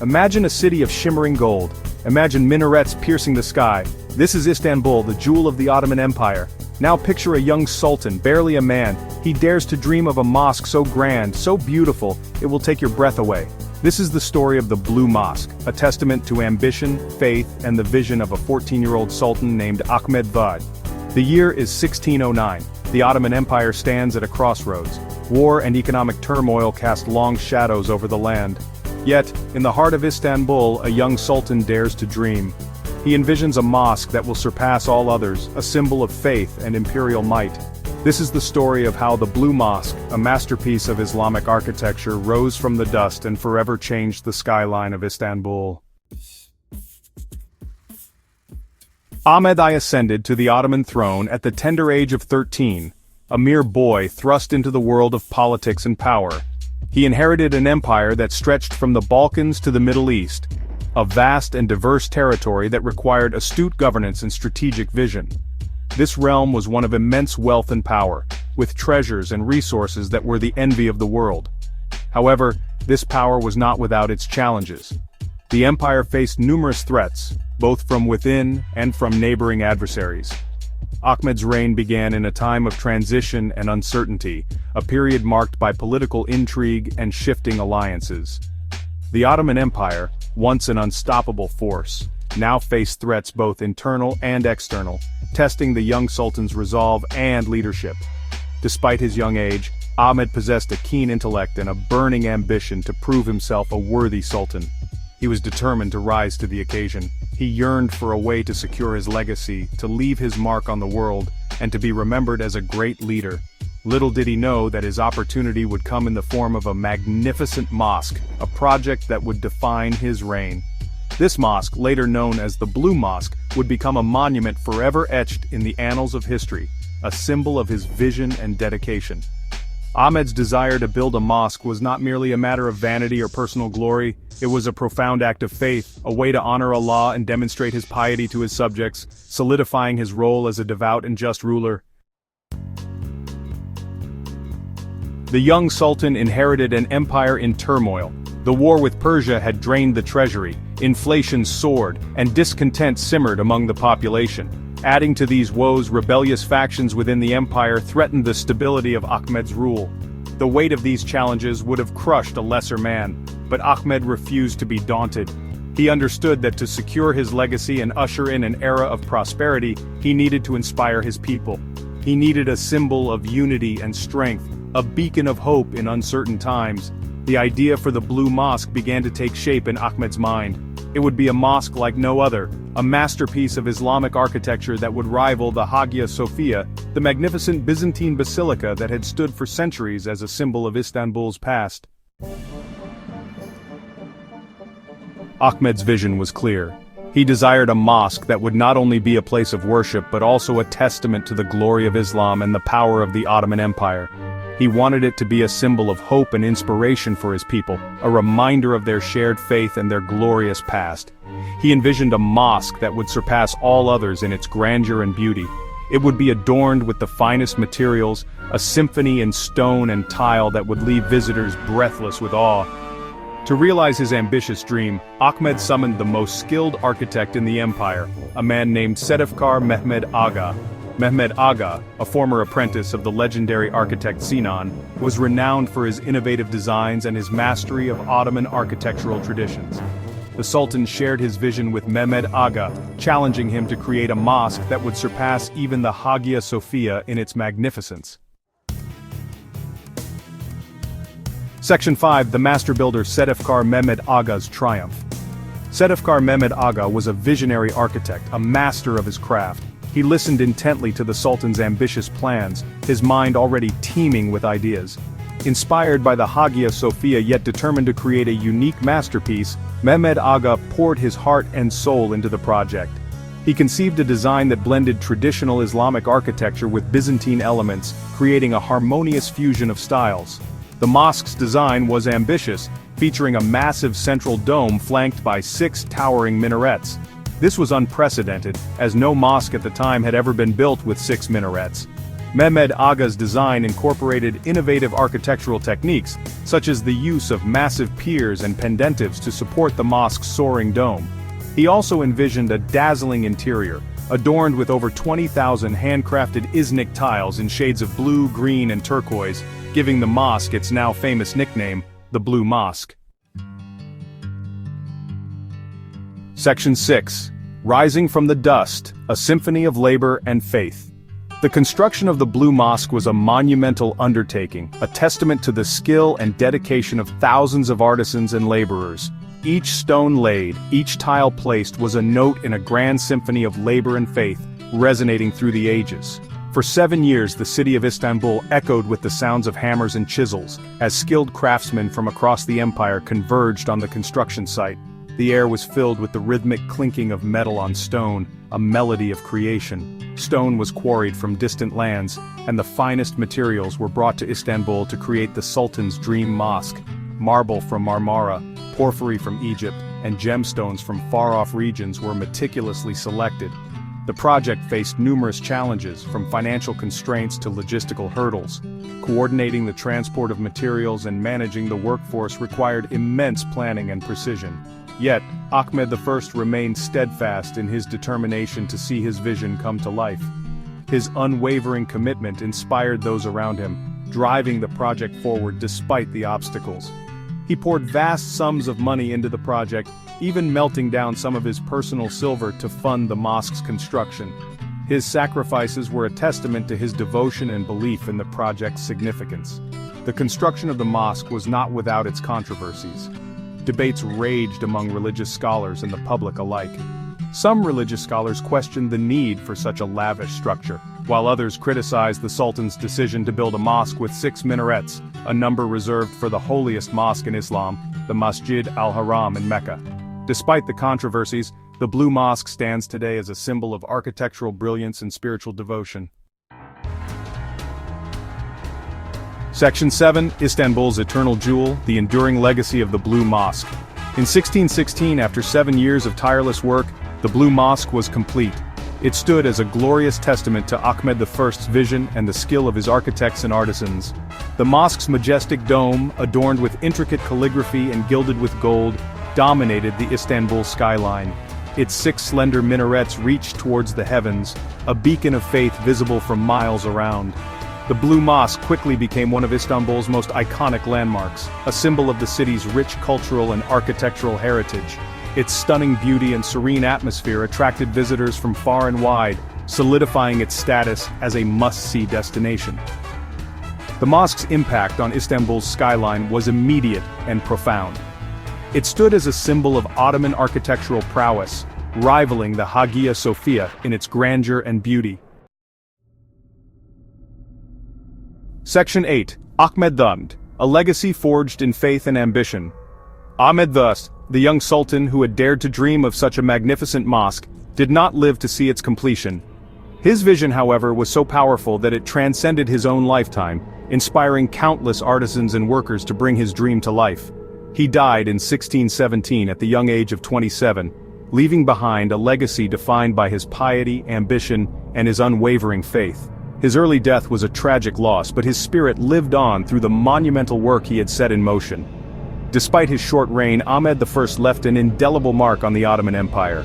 Imagine a city of shimmering gold. Imagine minarets piercing the sky. This is Istanbul, the jewel of the Ottoman Empire. Now picture a young sultan, barely a man. He dares to dream of a mosque so grand, so beautiful, it will take your breath away. This is the story of the Blue Mosque, a testament to ambition, faith, and the vision of a 14-year-old sultan named Ahmed I. The year is 1609. The Ottoman Empire stands at a crossroads. War and economic turmoil cast long shadows over the land. Yet, in the heart of Istanbul, a young sultan dares to dream. He envisions a mosque that will surpass all others, a symbol of faith and imperial might. This is the story of how the Blue Mosque, a masterpiece of Islamic architecture, rose from the dust and forever changed the skyline of Istanbul. Ahmed I ascended to the Ottoman throne at the tender age of 13, a mere boy thrust into the world of politics and power. He inherited an empire that stretched from the Balkans to the Middle East, a vast and diverse territory that required astute governance and strategic vision. This realm was one of immense wealth and power, with treasures and resources that were the envy of the world. However, this power was not without its challenges. The empire faced numerous threats, both from within and from neighboring adversaries. Ahmed's reign began in a time of transition and uncertainty, a period marked by political intrigue and shifting alliances. The Ottoman Empire, once an unstoppable force, now faced threats both internal and external, testing the young sultan's resolve and leadership. Despite his young age, Ahmed possessed a keen intellect and a burning ambition to prove himself a worthy sultan. He was determined to rise to the occasion. He yearned for a way to secure his legacy, to leave his mark on the world, and to be remembered as a great leader. Little did he know that his opportunity would come in the form of a magnificent mosque, a project that would define his reign. This mosque, later known as the Blue Mosque, would become a monument forever etched in the annals of history, a symbol of his vision and dedication. Ahmed's desire to build a mosque was not merely a matter of vanity or personal glory, it was a profound act of faith, a way to honor Allah and demonstrate his piety to his subjects, solidifying his role as a devout and just ruler. The young sultan inherited an empire in turmoil. The war with Persia had drained the treasury, inflation soared, and discontent simmered among the population. Adding to these woes, rebellious factions within the empire threatened the stability of Ahmed's rule. The weight of these challenges would have crushed a lesser man, but Ahmed refused to be daunted. He understood that to secure his legacy and usher in an era of prosperity, he needed to inspire his people. He needed a symbol of unity and strength, a beacon of hope in uncertain times. The idea for the Blue Mosque began to take shape in Ahmed's mind. It would be a mosque like no other, a masterpiece of Islamic architecture that would rival the Hagia Sophia, the magnificent Byzantine basilica that had stood for centuries as a symbol of Istanbul's past. Ahmed's vision was clear. He desired a mosque that would not only be a place of worship but also a testament to the glory of Islam and the power of the Ottoman Empire. He wanted it to be a symbol of hope and inspiration for his people, a reminder of their shared faith and their glorious past. He envisioned a mosque that would surpass all others in its grandeur and beauty. It would be adorned with the finest materials, a symphony in stone and tile that would leave visitors breathless with awe. To realize his ambitious dream, Ahmed summoned the most skilled architect in the empire, a man named Sedefkar Mehmed Agha. Mehmed Agha, a former apprentice of the legendary architect Sinan, was renowned for his innovative designs and his mastery of Ottoman architectural traditions. The Sultan shared his vision with Mehmed Agha, challenging him to create a mosque that would surpass even the Hagia Sophia in its magnificence. Section 5. The Master Builder Sedefkar Mehmed Agha's Triumph. Sedefkar Mehmed Agha was a visionary architect, a master of his craft. He listened intently to the Sultan's ambitious plans, his mind already teeming with ideas. Inspired by the Hagia Sophia yet determined to create a unique masterpiece, Mehmed Agha poured his heart and soul into the project. He conceived a design that blended traditional Islamic architecture with Byzantine elements, creating a harmonious fusion of styles. The mosque's design was ambitious, featuring a massive central dome flanked by 6 towering minarets. This was unprecedented, as no mosque at the time had ever been built with 6 minarets. Mehmed Agha's design incorporated innovative architectural techniques, such as the use of massive piers and pendentives to support the mosque's soaring dome. He also envisioned a dazzling interior, adorned with over 20,000 handcrafted Iznik tiles in shades of blue, green, and turquoise, giving the mosque its now famous nickname, the Blue Mosque. Section 6. Rising from the Dust, a Symphony of Labor and Faith. The construction of the Blue Mosque was a monumental undertaking, a testament to the skill and dedication of thousands of artisans and laborers. Each stone laid, each tile placed was a note in a grand symphony of labor and faith, resonating through the ages. For 7 years the city of Istanbul echoed with the sounds of hammers and chisels, as skilled craftsmen from across the empire converged on the construction site. The air was filled with the rhythmic clinking of metal on stone, a melody of creation. Stone was quarried from distant lands, and the finest materials were brought to Istanbul to create the Sultan's dream mosque. Marble from Marmara, porphyry from Egypt, and gemstones from far-off regions were meticulously selected. The project faced numerous challenges, from financial constraints to logistical hurdles. Coordinating the transport of materials and managing the workforce required immense planning and precision. Yet, Ahmed I remained steadfast in his determination to see his vision come to life. His unwavering commitment inspired those around him, driving the project forward despite the obstacles. He poured vast sums of money into the project, even melting down some of his personal silver to fund the mosque's construction. His sacrifices were a testament to his devotion and belief in the project's significance. The construction of the mosque was not without its controversies. Debates raged among religious scholars and the public alike. Some religious scholars questioned the need for such a lavish structure, while others criticized the Sultan's decision to build a mosque with 6 minarets, a number reserved for the holiest mosque in Islam, the Masjid al-Haram in Mecca. Despite the controversies, the Blue Mosque stands today as a symbol of architectural brilliance and spiritual devotion. Section 7. Istanbul's Eternal Jewel, the Enduring Legacy of the Blue Mosque. In 1616, after 7 years of tireless work, the Blue Mosque was complete. It stood as a glorious testament to Ahmed I's vision and the skill of his architects and artisans. The mosque's majestic dome, adorned with intricate calligraphy and gilded with gold, dominated the Istanbul skyline. Its 6 slender minarets reached towards the heavens, a beacon of faith visible from miles around. The Blue Mosque quickly became one of Istanbul's most iconic landmarks, a symbol of the city's rich cultural and architectural heritage. Its stunning beauty and serene atmosphere attracted visitors from far and wide, solidifying its status as a must-see destination. The mosque's impact on Istanbul's skyline was immediate and profound. It stood as a symbol of Ottoman architectural prowess, rivaling the Hagia Sophia in its grandeur and beauty. Section 8. Ahmed I, a legacy forged in faith and ambition. Ahmed I, the young sultan who had dared to dream of such a magnificent mosque, did not live to see its completion. His vision, however, was so powerful that it transcended his own lifetime, inspiring countless artisans and workers to bring his dream to life. He died in 1617 at the young age of 27, leaving behind a legacy defined by his piety, ambition, and his unwavering faith. His early death was a tragic loss, but his spirit lived on through the monumental work he had set in motion. Despite his short reign, Ahmed I left an indelible mark on the Ottoman Empire.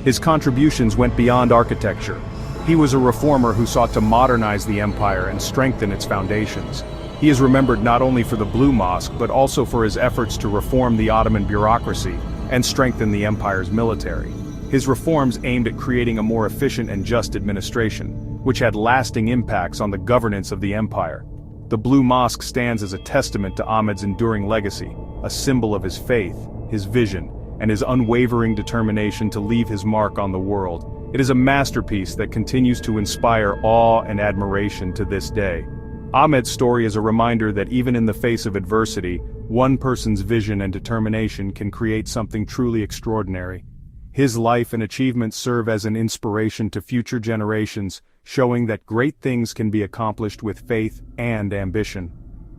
His contributions went beyond architecture. He was a reformer who sought to modernize the empire and strengthen its foundations. He is remembered not only for the Blue Mosque but also for his efforts to reform the Ottoman bureaucracy and strengthen the empire's military. His reforms aimed at creating a more efficient and just administration, which had lasting impacts on the governance of the empire. The Blue Mosque stands as a testament to Ahmed's enduring legacy, a symbol of his faith, his vision, and his unwavering determination to leave his mark on the world. It is a masterpiece that continues to inspire awe and admiration to this day. Ahmed's story is a reminder that even in the face of adversity, one person's vision and determination can create something truly extraordinary. His life and achievements serve as an inspiration to future generations, showing that great things can be accomplished with faith and ambition.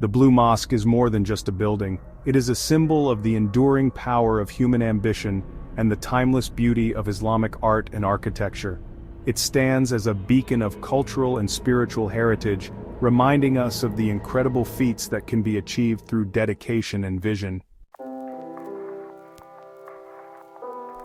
The Blue Mosque is more than just a building. It is a symbol of the enduring power of human ambition and the timeless beauty of Islamic art and architecture. It stands as a beacon of cultural and spiritual heritage, reminding us of the incredible feats that can be achieved through dedication and vision.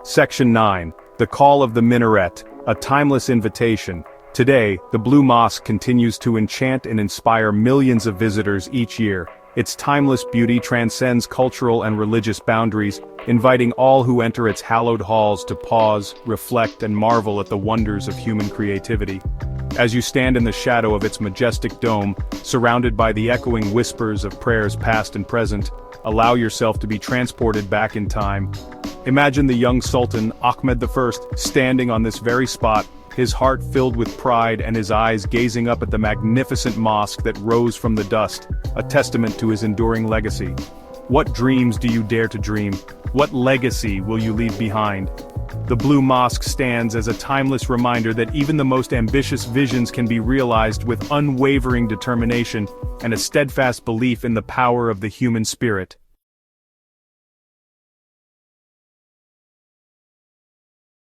Section 9. The Call of the Minaret, a timeless invitation. Today, the Blue Mosque continues to enchant and inspire millions of visitors each year. Its timeless beauty transcends cultural and religious boundaries, inviting all who enter its hallowed halls to pause, reflect, and marvel at the wonders of human creativity. As you stand in the shadow of its majestic dome, surrounded by the echoing whispers of prayers past and present, allow yourself to be transported back in time. Imagine the young Sultan, Ahmed I, standing on this very spot, his heart filled with pride and his eyes gazing up at the magnificent mosque that rose from the dust, a testament to his enduring legacy. What dreams do you dare to dream? What legacy will you leave behind? The Blue Mosque stands as a timeless reminder that even the most ambitious visions can be realized with unwavering determination and a steadfast belief in the power of the human spirit.